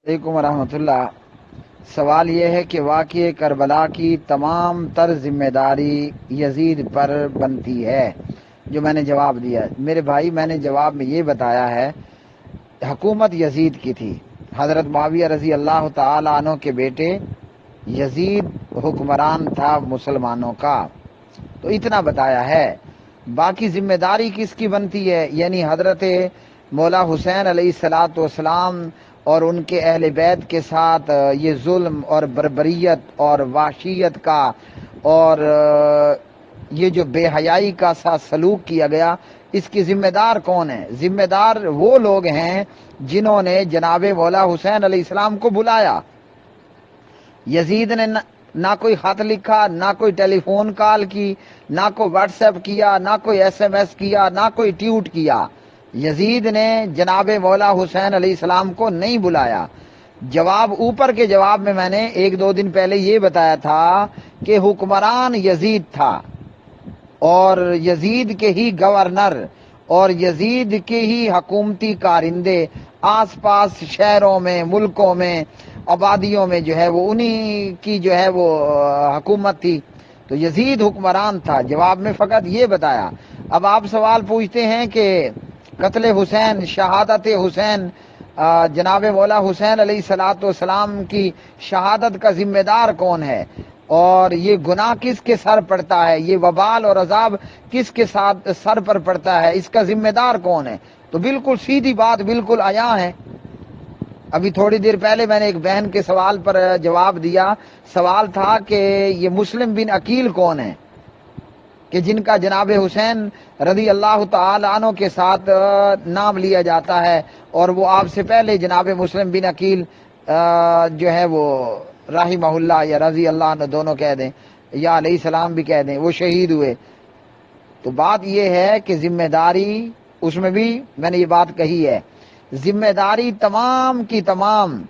علیکم ورحمۃ اللہ۔ سوال یہ ہے کہ واقعہ کربلا کی تمام تر ذمہ داری یزید پر بنتی ہے، جو میں نے جواب دیا۔ میرے بھائی، میں نے جواب میں یہ بتایا ہے، حکومت یزید کی تھی، حضرت معاویہ رضی اللہ تعالی عنہ کے بیٹے یزید حکمران تھا مسلمانوں کا، تو اتنا بتایا ہے۔ باقی ذمہ داری کس کی بنتی ہے؟ یعنی حضرت مولا حسین علیہ الصلاۃ والسلام اور ان کے اہل بیت کے ساتھ یہ ظلم اور بربریت اور وحشیت کا اور یہ جو بے حیائی کا ساتھ سلوک کیا گیا، اس کی ذمہ دار کون ہے؟ ذمہ دار وہ لوگ ہیں جنہوں نے جناب مولا حسین علیہ السلام کو بلایا۔ یزید نے نہ کوئی خط لکھا، نہ کوئی ٹیلی فون کال کی، نہ کوئی واٹس ایپ کیا، نہ کوئی ایس ایم ایس کیا، نہ کوئی ٹویٹ کیا۔ یزید نے جناب مولا حسین علیہ السلام کو نہیں بلایا۔ جواب اوپر کے جواب میں نے ایک دو دن پہلے یہ بتایا تھا کہ حکمران یزید تھا، اور یزید کے ہی گورنر اور یزید کے ہی حکومتی کارندے آس پاس شہروں میں، ملکوں میں، آبادیوں میں جو ہے وہ انہی کی جو ہے وہ حکومت تھی، تو یزید حکمران تھا۔ جواب میں فقط یہ بتایا۔ اب آپ سوال پوچھتے ہیں کہ قتل حسین، شہادت حسین، جناب مولا حسین علیہ الصلاۃ والسلام کی شہادت کا ذمہ دار کون ہے، اور یہ گناہ کس کے سر پڑتا ہے، یہ وبال اور عذاب کس کے ساتھ سر پر پڑتا ہے، اس کا ذمہ دار کون ہے؟ تو بالکل سیدھی بات، بالکل عیاں ہے۔ ابھی تھوڑی دیر پہلے میں نے ایک بہن کے سوال پر جواب دیا۔ سوال تھا کہ یہ مسلم بن عقیل کون ہے کہ جن کا جناب حسین رضی اللہ تعالی عنہ کے ساتھ نام لیا جاتا ہے، اور وہ آپ سے پہلے جناب مسلم بن عقیل جو ہے وہ رحمہ اللہ یا رضی اللہ عنہ دونوں کہہ دیں، یا علیہ السلام بھی کہہ دیں، وہ شہید ہوئے۔ تو بات یہ ہے کہ ذمہ داری، اس میں بھی میں نے یہ بات کہی ہے، ذمہ داری تمام کی تمام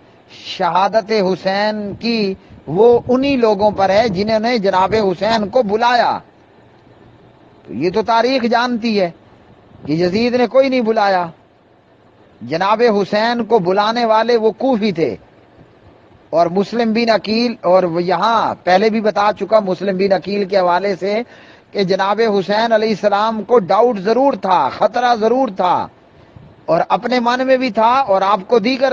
شہادت حسین کی وہ انہی لوگوں پر ہے جنہوں نے جناب حسین کو بلایا۔ تو یہ تو تاریخ جانتی ہے کہ یزید نے کوئی نہیں بلایا۔ جناب حسین کو بلانے والے وہ کوفی تھے، اور مسلم بن عقیل، اور یہاں پہلے بھی بتا چکا مسلم بن عقیل کے حوالے سے کہ جناب حسین علیہ السلام کو ڈاؤٹ ضرور تھا، خطرہ ضرور تھا، اور اپنے من میں بھی تھا، اور آپ کو دیگر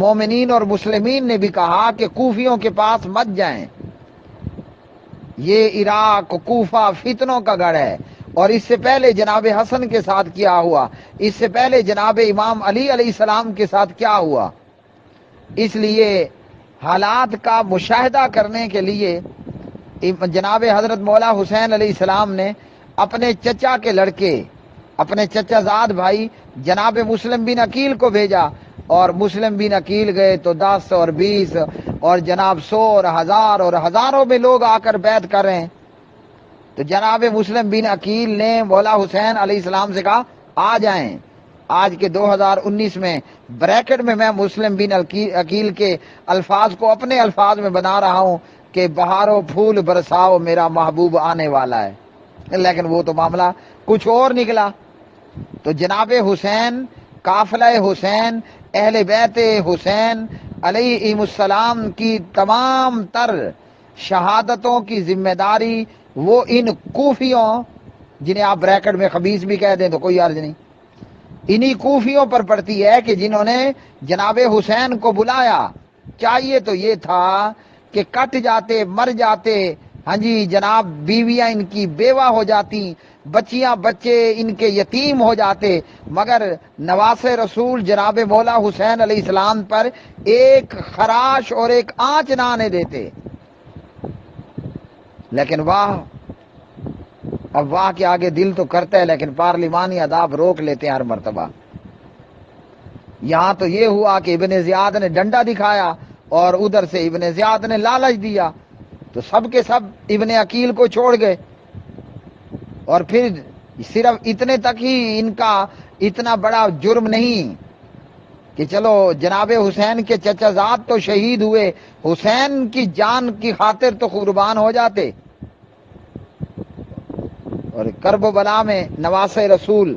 مومنین اور مسلمین نے بھی کہا کہ کوفیوں کے پاس مت جائیں، یہ عراق کوفہ فتنوں کا گڑھ ہے، اور اس سے پہلے جناب حسن کے ساتھ کیا ہوا، اس سے پہلے جناب امام علی علیہ السلام کے ساتھ کیا ہوا۔ اس لیے حالات کا مشاہدہ کرنے کے لیے جناب حضرت مولا حسین علیہ السلام نے اپنے چچا کے لڑکے، اپنے چچا زاد بھائی جناب مسلم بن عقیل کو بھیجا، اور مسلم بن عقیل گئے تو 10 اور 20 اور جناب 100 اور 1000 اور ہزاروں میں لوگ آ کر بیعت کر رہے ہیں۔ تو جناب مسلم بن عقیل نے مولا حسین علیہ السلام سے کہا آ جائیں۔ آج کے 2019 میں بریکٹ میں مسلم بن عقیل کے الفاظ کو اپنے الفاظ میں بنا رہا ہوں کہ بہاروں پھول برساؤ میرا محبوب آنے والا ہے، لیکن وہ تو معاملہ کچھ اور نکلا۔ تو جناب حسین، قافلہ حسین، اہل بیت حسین علیہ السلام کی تمام تر شہادتوں کی ذمہ داری وہ ان کوفیوں، جنہیں آپ بریکٹ میں خبیث بھی کہہ دیں تو کوئی عرض نہیں، انہی کوفیوں پر پڑتی ہے کہ جنہوں نے جناب حسین کو بلایا۔ چاہیے تو یہ تھا کہ کٹ جاتے، مر جاتے، ہاں جی جناب، بیویاں ان کی بیوہ ہو جاتی، بچیاں بچے ان کے یتیم ہو جاتے، مگر نواس رسول جناب مولا حسین علیہ السلام پر ایک خراش اور ایک آنچ نہ آنے دیتے۔ لیکن واہ، اب واہ کے آگے دل تو کرتا ہے، لیکن پارلیمانی آداب روک لیتے ہیں ہر مرتبہ۔ یہاں تو یہ ہوا کہ ابن زیاد نے ڈنڈا دکھایا، اور ادھر سے ابن زیاد نے لالچ دیا، تو سب کے سب ابن عقیل کو چھوڑ گئے۔ اور پھر صرف اتنے تک ہی ان کا اتنا بڑا جرم نہیں کہ چلو جناب حسین کے چچا زاد تو شہید ہوئے، حسین کی جان کی خاطر تو قربان ہو جاتے۔ اور کرب و بلا میں نواس رسول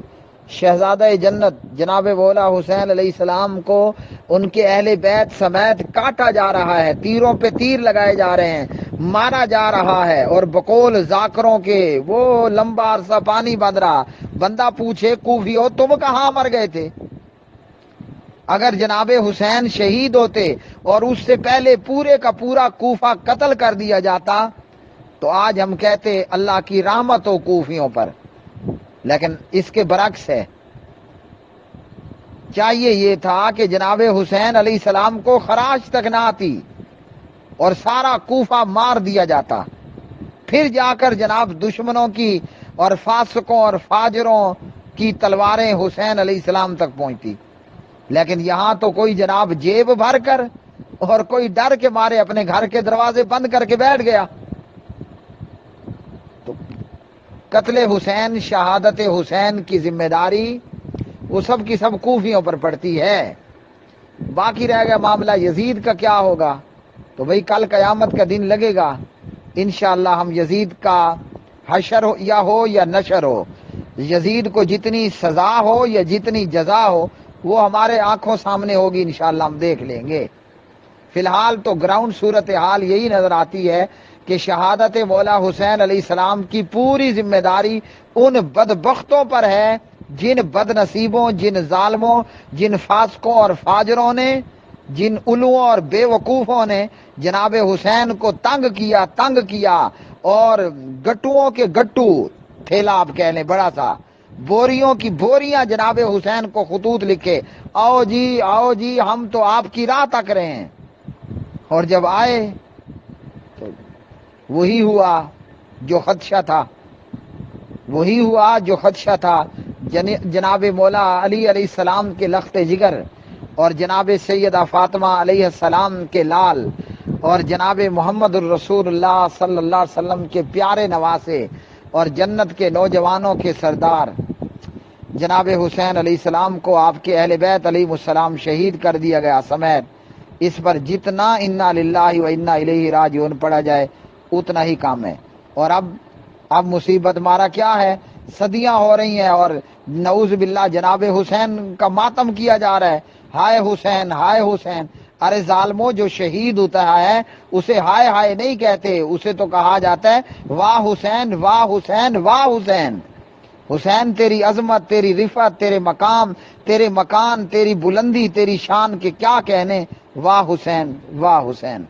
شہزادہ جنت جناب مولا حسین علیہ السلام کو ان کے اہل بیت سمیت کاٹا جا رہا ہے، تیروں پہ تیر لگائے جا رہے ہیں، مارا جا رہا ہے، اور بقول ذاکروں کے وہ لمبا عرصہ پانی بند رہا۔ بندہ پوچھے کوفیو تم کہاں مر گئے تھے؟ اگر جناب حسین شہید ہوتے اور اس سے پہلے پورے کا پورا کوفہ قتل کر دیا جاتا تو آج ہم کہتے اللہ کی رحمت ہو کوفیوں پر، لیکن اس کے برعکس ہے۔ چاہیے یہ تھا کہ جناب حسین علیہ السلام کو خراش تک نہ آتی اور سارا کوفہ مار دیا جاتا، پھر جا کر جناب دشمنوں کی اور فاسقوں اور فاجروں کی تلواریں حسین علیہ السلام تک پہنچتی، لیکن یہاں تو کوئی جناب جیب بھر کر اور کوئی ڈر کے مارے اپنے گھر کے دروازے بند کر کے بیٹھ گیا۔ تو قتل حسین، شہادت حسین کی ذمہ داری وہ سب کی سب کوفیوں پر پڑتی ہے۔ باقی رہ گیا معاملہ یزید کا کیا ہوگا، تو بھئی کل قیامت کا دن لگے گا، انشاءاللہ ہم یزید کا حشر ہو یا نشر ہو، یزید کو جتنی سزا ہو یا جتنی جزا ہو وہ ہمارے آنکھوں سامنے ہوگی، انشاءاللہ ہم دیکھ لیں گے۔ فی الحال تو گراؤنڈ صورتحال یہی نظر آتی ہے کہ شہادت مولا حسین علیہ السلام کی پوری ذمہ داری ان بدبختوں پر ہے، جن بد نصیبوں، جن ظالموں، جن فاسقوں اور فاجروں نے، جن الوؤں اور بے وقوفوں نے جناب حسین کو تنگ کیا اور گٹوؤں کے گٹو، تھیلا آپ کہہ لیں بڑا سا، بوریوں کی بوریاں جناب حسین کو خطوط لکھے، آؤ جی ہم تو آپ کی راہ تک رہے ہیں، اور جب آئے تو وہی ہوا جو خدشہ تھا، جناب مولا علی علیہ السلام کے لخت جگر اور جناب سیدہ فاطمہ علیہ السلام کے لال اور جناب محمد الرسول اللہ صلی اللہ علیہ وسلم کے پیارے نواسے اور جنت کے نوجوانوں کے سردار جناب حسین علیہ السلام کو آپ کے اہل بیت علیہ السلام شہید کر دیا گیا سمیت، اس پر جتنا انا للہ و انا الیہ راجعون پڑھا جائے اتنا ہی کام ہے۔ اور اب مصیبت مارا کیا ہے، صدیاں ہو رہی ہیں اور نعوذ باللہ جناب حسین کا ماتم کیا جا رہا ہے، ہائے حسین ہائے حسین۔ ارے ظالموں، جو شہید ہوتا ہے اسے ہائے ہائے نہیں کہتے، اسے تو کہا جاتا ہے واہ حسین واہ حسین واہ حسین۔ حسین تیری عظمت، تیری رفعت، تیرے مقام، تیرے مکان، تیری بلندی، تیری شان کے کیا کہنے، واہ حسین واہ حسین۔